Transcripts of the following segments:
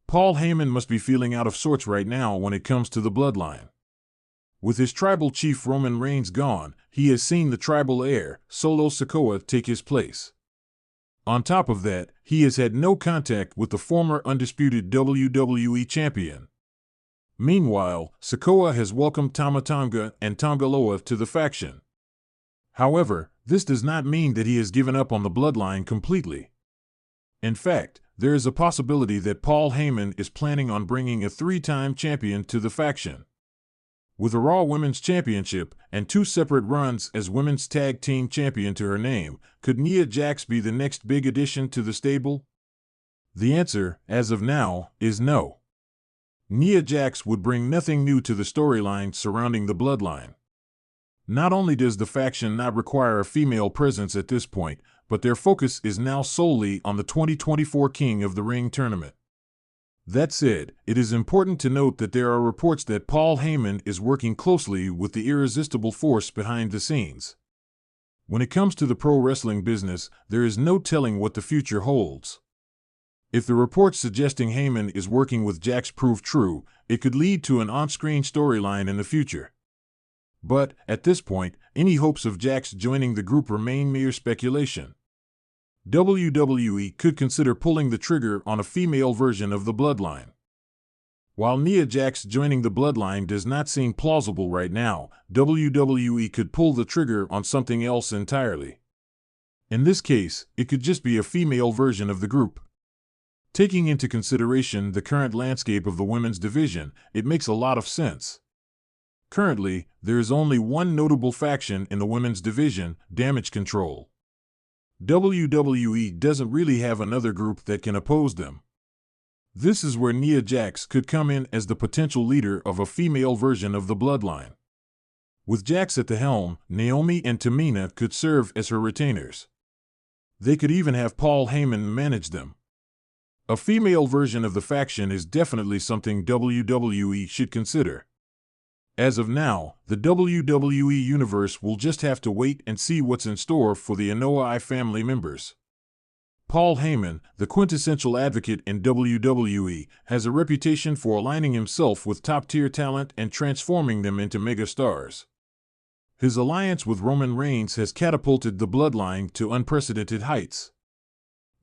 Paul Heyman must be feeling out of sorts right now when it comes to the Bloodline. With his tribal chief Roman Reigns gone, he has seen the tribal heir, Solo Sikoa, take his place. On top of that, he has had no contact with the former undisputed WWE champion. Meanwhile, Sikoa has welcomed Tama Tonga and Tongaloa to the faction. However, this does not mean that he has given up on the Bloodline completely. In fact, there is a possibility that Paul Heyman is planning on bringing a three-time champion to the faction. With a Raw Women's Championship and 2 separate runs as Women's Tag Team Champion to her name, could Nia Jax be the next big addition to the stable? The answer, as of now, is no. Nia Jax would bring nothing new to the storyline surrounding the Bloodline. Not only does the faction not require a female presence at this point, but their focus is now solely on the 2024 King of the Ring tournament. That said, it is important to note that there are reports that Paul Heyman is working closely with the irresistible force behind the scenes. When it comes to the pro wrestling business, there is no telling what the future holds. If the reports suggesting Heyman is working with Jax prove true, it could lead to an on-screen storyline in the future. But, at this point, any hopes of Jax joining the group remain mere speculation. WWE could consider pulling the trigger on a female version of the Bloodline. While Nia Jax joining the Bloodline does not seem plausible right now, WWE could pull the trigger on something else entirely. In this case, it could just be a female version of the group. Taking into consideration the current landscape of the women's division, it makes a lot of sense. Currently, there is only one notable faction in the women's division, Damage Control. WWE doesn't really have another group that can oppose them. This is where Nia Jax could come in as the potential leader of a female version of the Bloodline. With Jax at the helm, Naomi and Tamina could serve as her retainers. They could even have Paul Heyman manage them. A female version of the faction is definitely something WWE should consider. As of now, the WWE Universe will just have to wait and see what's in store for the Anoa'i family members. Paul Heyman, the quintessential advocate in WWE, has a reputation for aligning himself with top-tier talent and transforming them into megastars. His alliance with Roman Reigns has catapulted the Bloodline to unprecedented heights.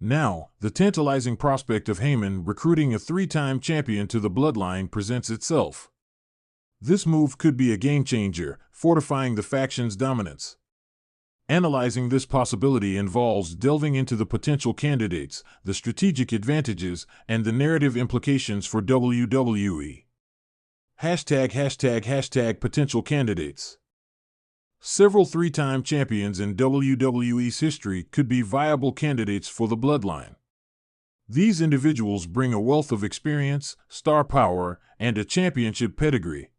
Now, the tantalizing prospect of Heyman recruiting a 3-time champion to the Bloodline presents itself. This move could be a game-changer, fortifying the faction's dominance. Analyzing this possibility involves delving into the potential candidates, the strategic advantages, and the narrative implications for WWE. ## potential candidates. Several 3-time champions in WWE's history could be viable candidates for the Bloodline. These individuals bring a wealth of experience, star power, and a championship pedigree.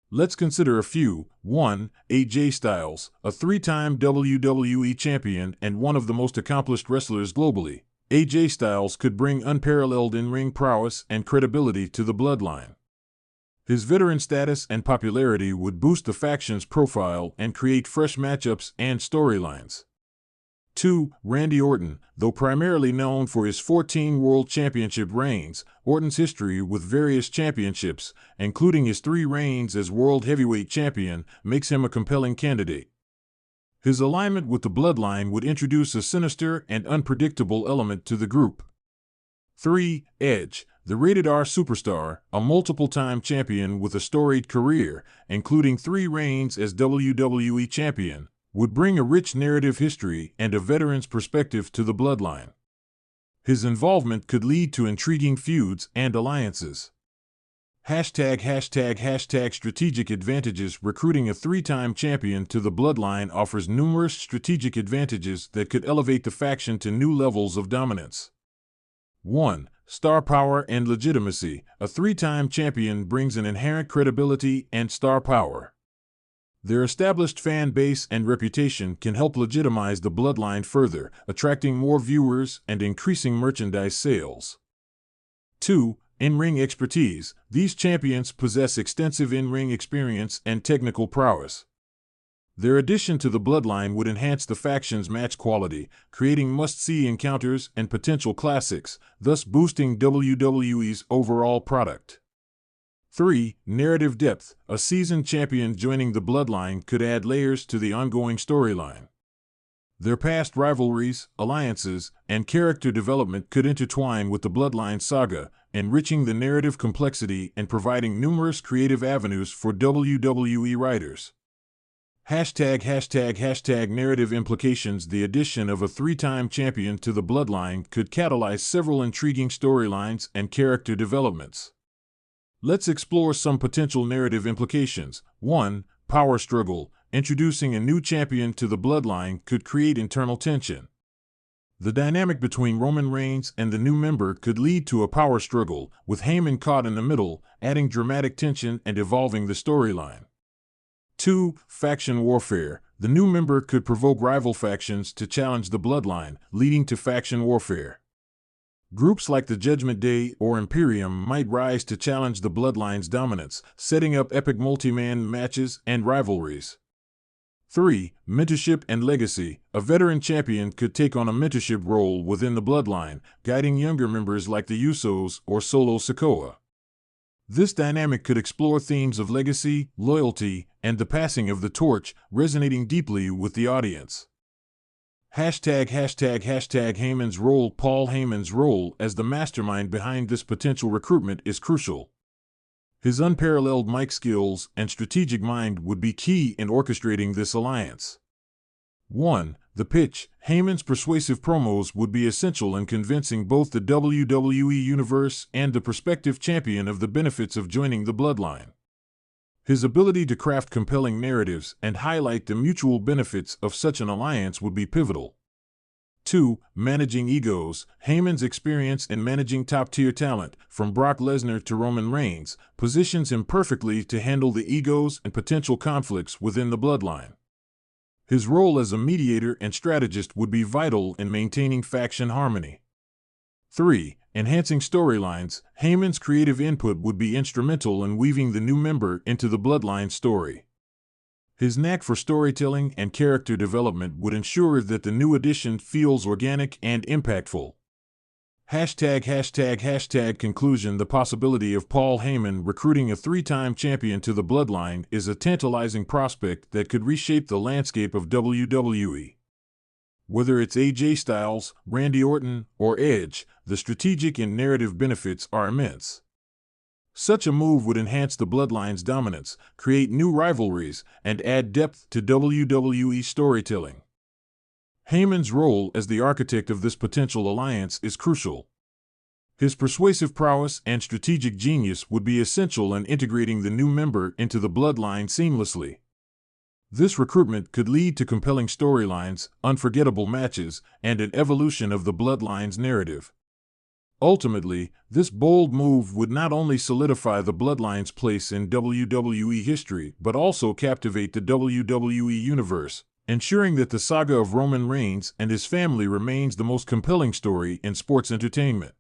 Let's consider a few. 1. AJ Styles, a 3-time WWE champion and one of the most accomplished wrestlers globally. AJ Styles could bring unparalleled in-ring prowess and credibility to the Bloodline. His veteran status and popularity would boost the faction's profile and create fresh matchups and storylines. 2. Randy Orton, though primarily known for his 14 World Championship reigns, Orton's history with various championships, including his 3 reigns as World Heavyweight Champion, makes him a compelling candidate. His alignment with the Bloodline would introduce a sinister and unpredictable element to the group. 3. Edge, the rated R superstar, a multiple-time champion with a storied career, including 3 reigns as WWE Champion, would bring a rich narrative history and a veteran's perspective to the Bloodline. His involvement could lead to intriguing feuds and alliances. ## strategic advantages. Recruiting a 3-time champion to the Bloodline offers numerous strategic advantages that could elevate the faction to new levels of dominance. 1. Star power and legitimacy. A 3-time champion brings an inherent credibility and star power. Their established fan base and reputation can help legitimize the Bloodline further, attracting more viewers and increasing merchandise sales. 2. In-ring expertise. These champions possess extensive in-ring experience and technical prowess. Their addition to the Bloodline would enhance the faction's match quality, creating must-see encounters and potential classics, thus boosting WWE's overall product. 3. Narrative depth. A seasoned champion joining the Bloodline could add layers to the ongoing storyline. Their past rivalries, alliances, and character development could intertwine with the Bloodline saga, enriching the narrative complexity and providing numerous creative avenues for WWE writers. Narrative implications. The addition of a three-time champion to the Bloodline could catalyze several intriguing storylines and character developments. Let's explore some potential narrative implications. 1. Power struggle. Introducing a new champion to the Bloodline could create internal tension. The dynamic between Roman Reigns and the new member could lead to a power struggle, with Heyman caught in the middle, adding dramatic tension and evolving the storyline. 2. Faction warfare. The new member could provoke rival factions to challenge the Bloodline, leading to faction warfare. Groups like the Judgment Day or Imperium might rise to challenge the Bloodline's dominance, setting up epic multi-man matches and rivalries. 3. Mentorship and legacy. A veteran champion could take on a mentorship role within the Bloodline, guiding younger members like the Usos or Solo Sikoa. This dynamic could explore themes of legacy, loyalty, and the passing of the torch, resonating deeply with the audience. Heyman's role. Paul Heyman's role as the mastermind behind this potential recruitment is crucial. His unparalleled mic skills and strategic mind would be key in orchestrating this alliance. 1. The pitch. Heyman's persuasive promos would be essential in convincing both the WWE Universe and the prospective champion of the benefits of joining the Bloodline. His ability to craft compelling narratives and highlight the mutual benefits of such an alliance would be pivotal. 2. Managing egos. Heyman's experience in managing top-tier talent, from Brock Lesnar to Roman Reigns, positions him perfectly to handle the egos and potential conflicts within the Bloodline. His role as a mediator and strategist would be vital in maintaining faction harmony. 3. Enhancing storylines. Heyman's creative input would be instrumental in weaving the new member into the Bloodline story. His knack for storytelling and character development would ensure that the new addition feels organic and impactful. Conclusion. The possibility of Paul Heyman recruiting a three-time champion to the Bloodline is a tantalizing prospect that could reshape the landscape of WWE. Whether it's AJ Styles, Randy Orton, or Edge, the strategic and narrative benefits are immense. Such a move would enhance the Bloodline's dominance, create new rivalries, and add depth to WWE storytelling. Heyman's role as the architect of this potential alliance is crucial. His persuasive prowess and strategic genius would be essential in integrating the new member into the Bloodline seamlessly. This recruitment could lead to compelling storylines, unforgettable matches, and an evolution of the Bloodline's narrative. Ultimately, this bold move would not only solidify the Bloodline's place in WWE history but also captivate the WWE Universe, ensuring that the saga of Roman Reigns and his family remains the most compelling story in sports entertainment.